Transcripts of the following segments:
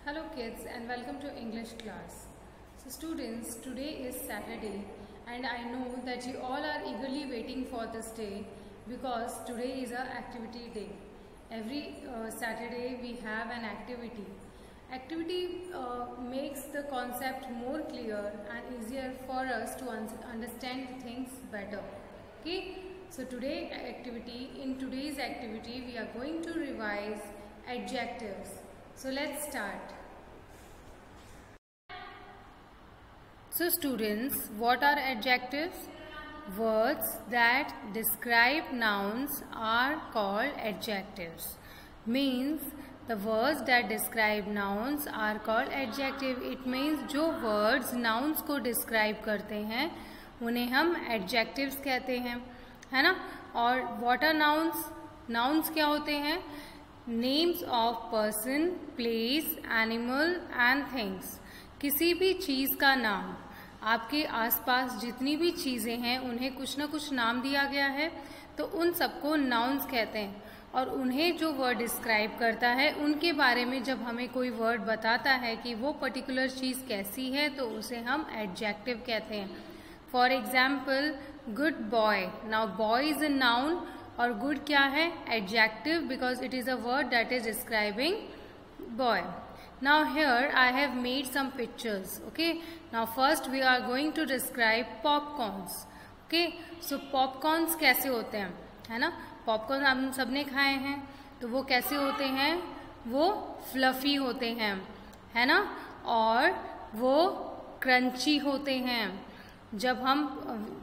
Hello kids and welcome to English class. So students, today is Saturday and I know that you all are eagerly waiting for this day because today is our activity day. Every Saturday we have an activity. Activity makes the concept more clear and easier for us to understand things better. Okay? So in today's activity we are going to revise adjectives. So let's start. So students, what are adjectives? Words that describe nouns are called adjectives. Means the words that describe nouns are called adjective. It means जो words nouns को describe करते हैं उन्हें हम adjectives कहते हैं, है ना? और what are nouns? Nouns क्या होते हैं? Names of person, place, animal and things. किसी भी चीज़ का नाम, आपके आसपास जितनी भी चीज़ें हैं उन्हें कुछ ना कुछ नाम दिया गया है तो उन सबको नाउन्स कहते हैं और उन्हें जो वर्ड डिस्क्राइब करता है उनके बारे में जब हमें कोई वर्ड बताता है कि वो पर्टिकुलर चीज़ कैसी है तो उसे हम एडजेक्टिव कहते हैं. For example good boy. Now boy is a noun और गुड क्या है? Adjective because it is a word that is describing boy. Now here I have made some pictures. Okay. Now first we are going to describe popcorns. Okay. So popcorns कैसे होते हैं, है ना? Popcorn हम सबने खाए हैं तो वो कैसे होते हैं? वो fluffy होते हैं, है ना? और वो crunchy होते हैं. जब हम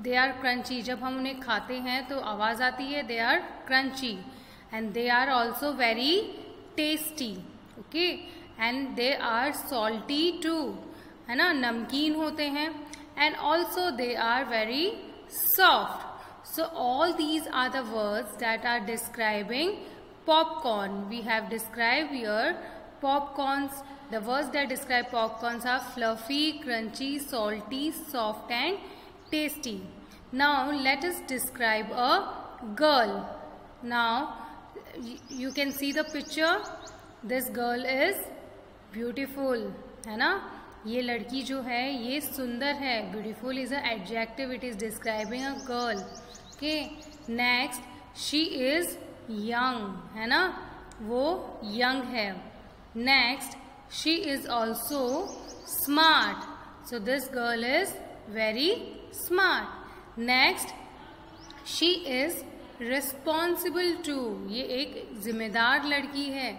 they are crunchy, जब हम उन्हें खाते हैं तो आवाज़ आती है they are crunchy and they are also very tasty. Okay. And they are salty too, है ना? नमकीन होते हैं and also they are very soft. So all these are the words that are describing popcorn. We have described here popcorns. The words that describe popcorns are fluffy, crunchy, salty, soft and tasty. Now let us describe a girl. Now you can see the picture. This girl is beautiful, है ना? ये लड़की जो है ये सुंदर है. Beautiful is a adjective. It is describing a girl. Okay. Next she is young, है ना? वो यंग है. Next she is also smart. So this girl is very smart. Next she is responsible too. ये एक जिम्मेदार लड़की है.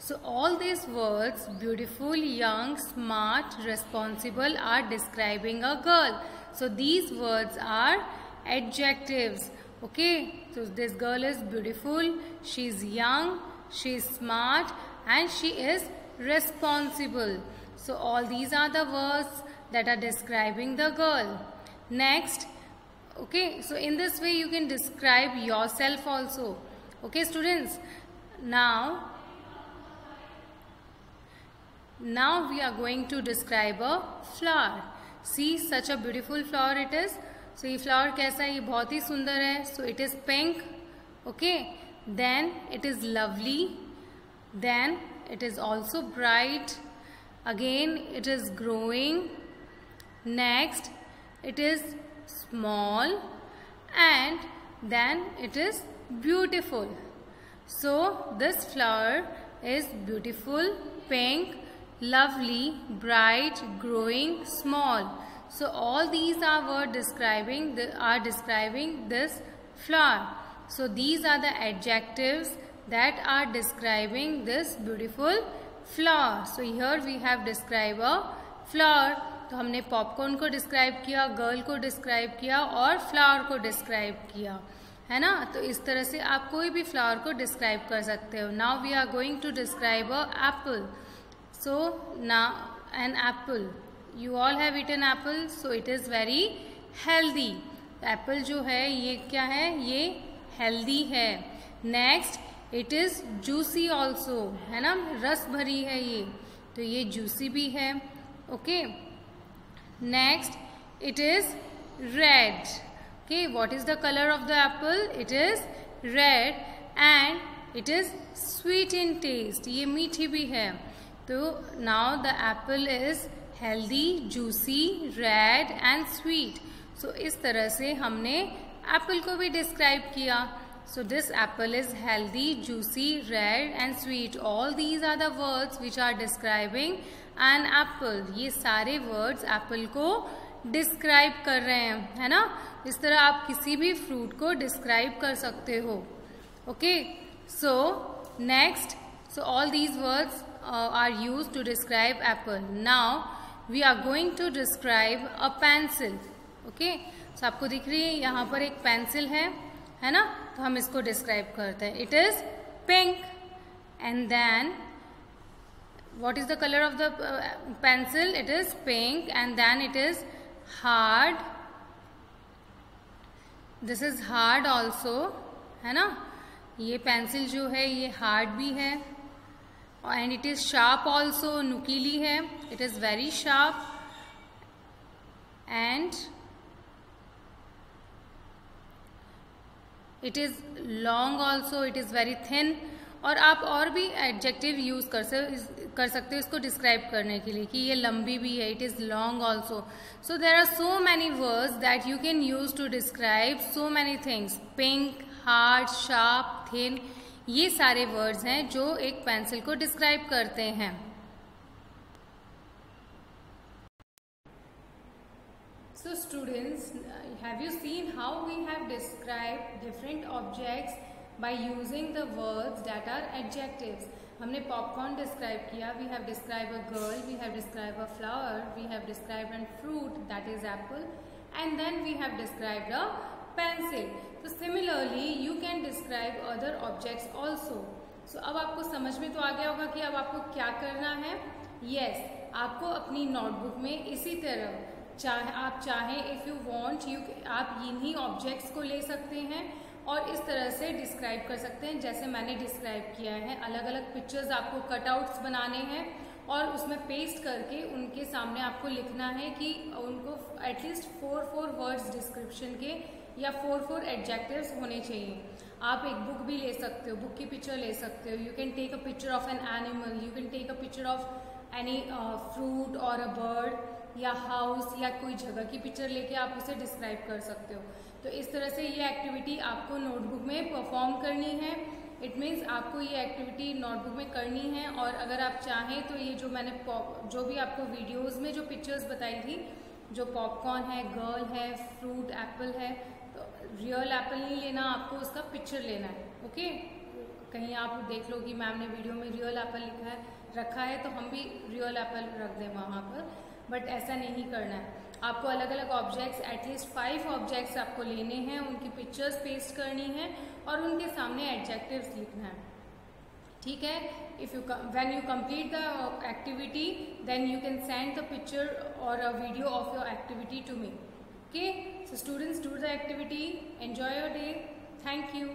So all these words, beautiful, young, smart, responsible, are describing a girl. So these words are adjectives. Okay. So this girl is beautiful, she is young, she is smart and she is responsible. So all these are the words that are describing the girl. Next. Okay. So in this way you can describe yourself also. Okay students. Now we are going to describe a flower. See such a beautiful flower it is. So ये flower कैसा है? ये बहुत ही सुंदर है. So it is pink. Okay. Then it is lovely. Then it is also bright. Again it is growing. Next it is small and then it is beautiful. So this flower is beautiful, pink, lovely, bright, growing, small. So all these are words describing this flower. So these are the adjectives that are describing this beautiful flower. So here we have described a flower. तो हमने popcorn को describe किया, girl को describe किया और flower को describe किया, है ना? तो इस तरह से आप कोई भी फ्लावर को डिस्क्राइब कर सकते हो. Now we are going to describe a apple. So now an apple. You all have eaten apple, so it is very healthy. Apple जो है ये क्या है? ये healthy है. Next, it is juicy also, है ना? रस भरी है ये, तो ये juicy भी है. Okay. Next, it is red. Okay, what is the color of the apple? It is red and it is sweet in taste. ये मीठी भी है. तो now the apple is healthy, juicy, red and sweet. So इस तरह से हमने Apple को भी डिस्क्राइब किया। So this apple is healthy, juicy, red and sweet. All these are the words which are describing an apple. ये सारे words apple को describe कर रहे हैं, है ना। इस तरह आप किसी भी fruit को describe कर सकते हो। Okay, so next, so all these words are used to describe apple. Now we are going to describe a pencil. Okay, so आपको दिख रही है यहाँ पर एक पेंसिल है ना। तो हम इसको डिस्क्राइब करते हैं। It is pink and then what is the colour of the pencil? It is pink and then it is hard. This is hard also, है ना। ये पेंसिल जो है ये हार्ड भी है and it is sharp also, नुकीली है। It is very sharp and it is long also, it is very thin. और आप और भी एडजेक्टिव यूज़ कर सकते हो इसको डिस्क्राइब करने के लिए कि ये लंबी भी है। It is long also. So there are so many words that you can use to describe so many things. Pink, hard, sharp, thin, ये सारे वर्ड्स हैं जो एक पेंसिल को डिस्क्राइब करते हैं। So students, have you seen how we have described different objects by using the words that are adjectives? हमने popcorn describe किया, we have described a girl, we have described a flower, we have described a fruit that is apple, and then we have described a pencil. So similarly, you can describe other objects also. So अब आपको समझ में तो आ गया होगा कि अब आपको क्या करना है। Yes, आपको अपनी नोटबुक में इसी तरह आप चाहें इफ़ यू वांट आप इन्हीं ऑब्जेक्ट्स को ले सकते हैं और इस तरह से डिस्क्राइब कर सकते हैं जैसे मैंने डिस्क्राइब किया है। अलग अलग पिक्चर्स आपको कटआउट्स बनाने हैं और उसमें पेस्ट करके उनके सामने आपको लिखना है कि उनको एटलीस्ट 4 वर्ड्स डिस्क्रिप्शन के या 4 एडजेक्टिव्स होने चाहिए। आप एक बुक भी ले सकते हो, बुक की पिक्चर ले सकते हो। You can take a picture of an animal, you can take a picture of any fruit और अ बर्ड या हाउस या कोई जगह की पिक्चर लेके आप उसे डिस्क्राइब कर सकते हो। तो इस तरह से ये एक्टिविटी आपको नोटबुक में परफॉर्म करनी है। इट मीन्स आपको ये एक्टिविटी नोटबुक में करनी है। और अगर आप चाहें तो ये जो मैंने जो भी आपको वीडियोस में जो पिक्चर्स बताई थी, जो पॉपकॉर्न है, गर्ल है, फ्रूट, एप्पल है, तो रियल एप्पल नहीं लेना, आपको उसका पिक्चर लेना है। ओके, कहीं आप देख लो कि मैम ने वीडियो में रियल एप्पल रखा है तो हम भी रियल एप्पल रख दें वहाँ पर, बट ऐसा नहीं करना है। आपको अलग अलग ऑब्जेक्ट्स, एटलीस्ट 5 ऑब्जेक्ट्स आपको लेने हैं, उनकी पिक्चर्स पेस्ट करनी है और उनके सामने एडजेक्टिव्स लिखना है। ठीक है। If you when you complete the activity then you can send the picture और a video of your activity to me. Okay, so students, do the activity, enjoy your day, thank you.